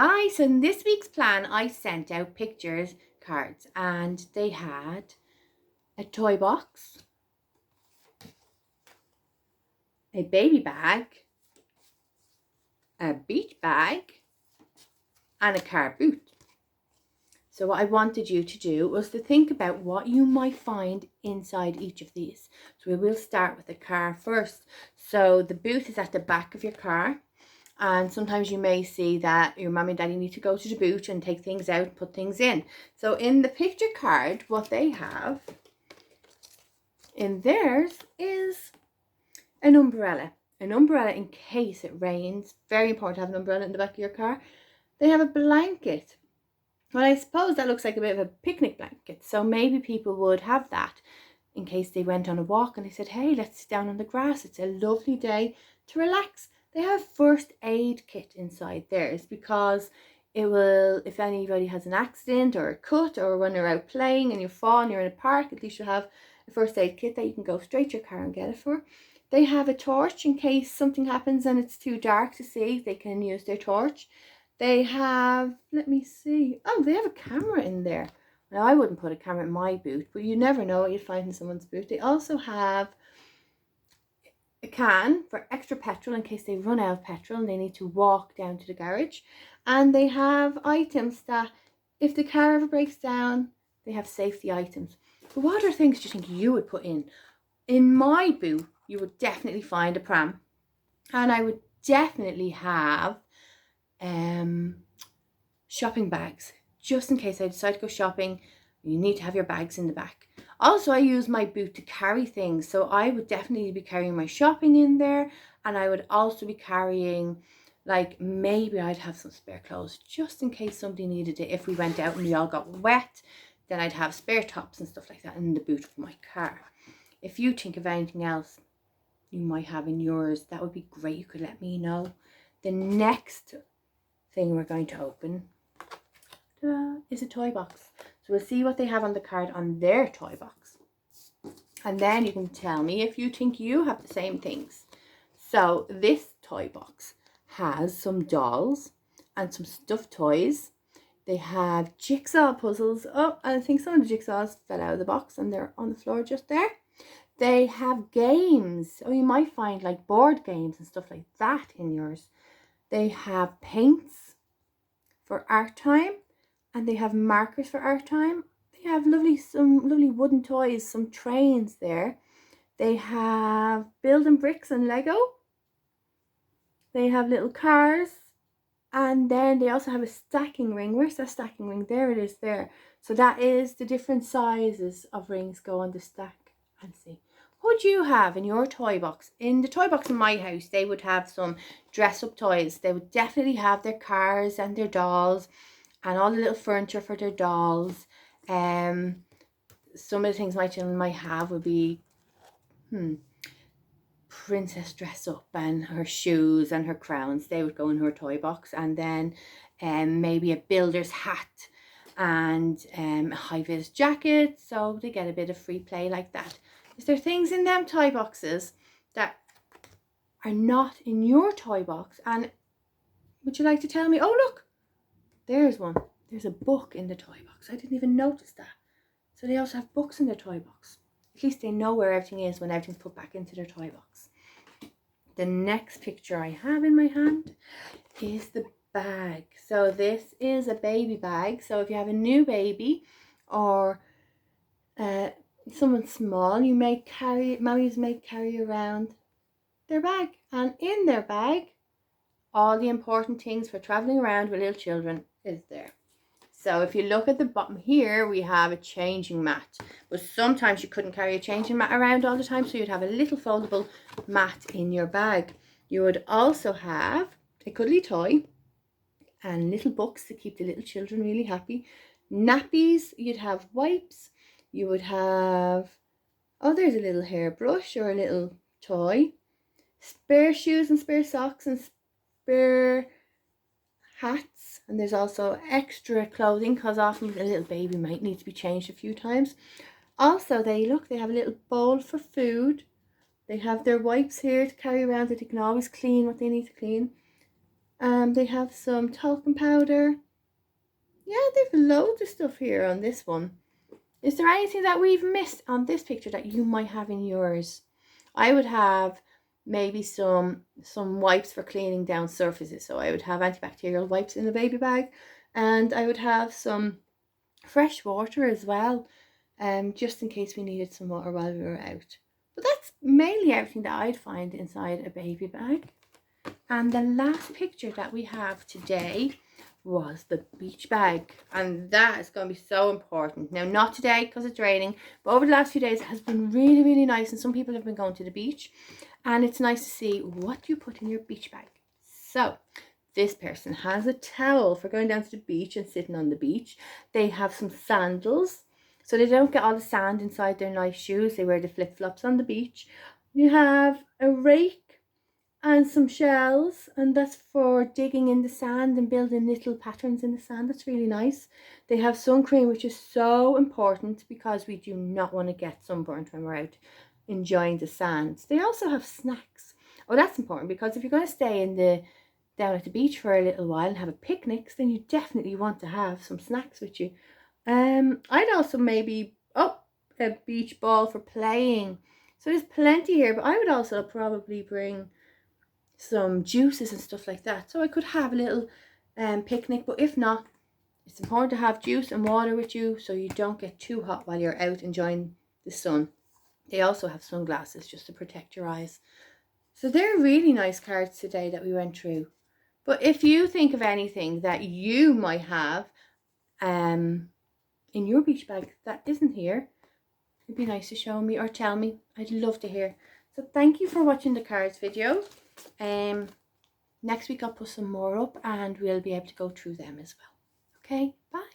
Hi, so in this week's plan, I sent out pictures, cards, and they had a toy box, a baby bag, a beach bag, and a car boot. So what I wanted you to do was to think about what you might find inside each of these. So we will start with the car first. So the boot is at the back of your car. And sometimes you may see that your mum and daddy need to go to the boot and take things out, put things in. So in the picture card, what they have in theirs is an umbrella. An umbrella in case it rains. Very important to have an umbrella in the back of your car. They have a blanket. Well, I suppose that looks like a bit of a picnic blanket. So maybe people would have that in case they went on a walk and they said, hey, let's sit down on the grass. It's a lovely day to relax. They have a first aid kit inside theirs because it will, if anybody has an accident or a cut or when you're out playing and you fall and you're in a park, at least you have a first aid kit that you can go straight to your car and get it for. They have a torch in case something happens and it's too dark to see. They can use their torch. They have, let me see. Oh, they have a camera in there. Now, I wouldn't put a camera in my boot, but you never know what you'd find in someone's boot. They also have a can for extra petrol in case they run out of petrol and they need to walk down to the garage. And they have items that if the car ever breaks down, they have safety items. But what other things do you think you would put in? In my boot, you would definitely find a pram. And I would definitely have shopping bags, just in case I decide to go shopping. You need to have your bags in the back. Also, I use my boot to carry things, so I would definitely be carrying my shopping in there, and I would also be carrying, like, maybe I'd have some spare clothes just in case somebody needed it. If we went out and we all got wet, then I'd have spare tops and stuff like that in the boot of my car. If you think of anything else you might have in yours, that would be great. You could let me know. The next thing we're going to open is a toy box. So we'll see what they have on the card on their toy box. And then you can tell me if you think you have the same things. So this toy box has some dolls and some stuffed toys. They have jigsaw puzzles. Oh, I think some of the jigsaws fell out of the box and they're on the floor just there. They have games. Oh, you might find like board games and stuff like that in yours. They have paints for art time. And they have markers for art time. They have some lovely wooden toys, some trains there. They have building bricks and Lego. They have little cars. And then they also have a stacking ring. Where's that stacking ring? There it is there. So that is the different sizes of rings go on the stack. And see. What do you have in your toy box? In the toy box in my house, they would have some dress-up toys. They would definitely have their cars and their dolls and all the little furniture for their dolls. Some of the things my children might have would be princess dress up and her shoes and her crowns. They would go in her toy box. And then maybe a builder's hat and a high-vis jacket. So they get a bit of free play like that. Is there things in them toy boxes that are not in your toy box? And would you like to tell me? Oh, look, there's one. There's a book in the toy box. I didn't even notice that. So they also have books in their toy box. At least they know where everything is when everything's put back into their toy box. The next picture I have in my hand is the bag. So this is a baby bag. So if you have a new baby or someone small, you may carry, mummies may carry around their bag. And in their bag, all the important things for traveling around with little children is there. So if you look at the bottom here, we have a changing mat. But sometimes you couldn't carry a changing mat around all the time, so you'd have a little foldable mat in your bag. You would also have a cuddly toy and little books to keep the little children really happy. Nappies, you'd have wipes, you would have, oh, there's a little hairbrush or a little toy. Spare shoes and spare socks and spare hats, and there's also extra clothing because often a little baby might need to be changed a few times. Also, they have a little bowl for food. They have their wipes here to carry around that they can always clean what they need to clean. They have some talcum powder. Yeah, they've loads of stuff here on this one. Is there anything that we've missed on this picture that you might have in yours? I would have maybe some wipes for cleaning down surfaces. So I would have antibacterial wipes in the baby bag, and I would have some fresh water as well, just in case we needed some water while we were out. But that's mainly everything that I'd find inside a baby bag. And the last picture that we have today was the beach bag, and that is going to be so important. Now, not today because it's raining, but over the last few days it has been really, really nice, and some people have been going to the beach, and it's nice to see what you put in your beach bag. So this person has a towel for going down to the beach and sitting on the beach. They have some sandals so they don't get all the sand inside their nice shoes. They wear the flip-flops on the beach. You have a rake and some shells, and that's for digging in the sand and building little patterns in the sand. That's really nice. They have sun cream, which is so important because we do not want to get sunburnt when we're out enjoying the sand. They also have snacks. Oh, that's important because if you're going to stay down at the beach for a little while and have a picnic, then you definitely want to have some snacks with you. I'd also maybe a beach ball for playing. So there's plenty here, but I would also probably bring some juices and stuff like that, so I could have a little picnic. But if not, it's important to have juice and water with you so you don't get too hot while you're out enjoying the sun. They also have sunglasses just to protect your eyes. So they're really nice cards today that we went through. But if you think of anything that you might have in your beach bag that isn't here, it'd be nice to show me or tell me. I'd love to hear. So thank you for watching the cards video. Next week I'll put some more up and we'll be able to go through them as well. Okay, bye.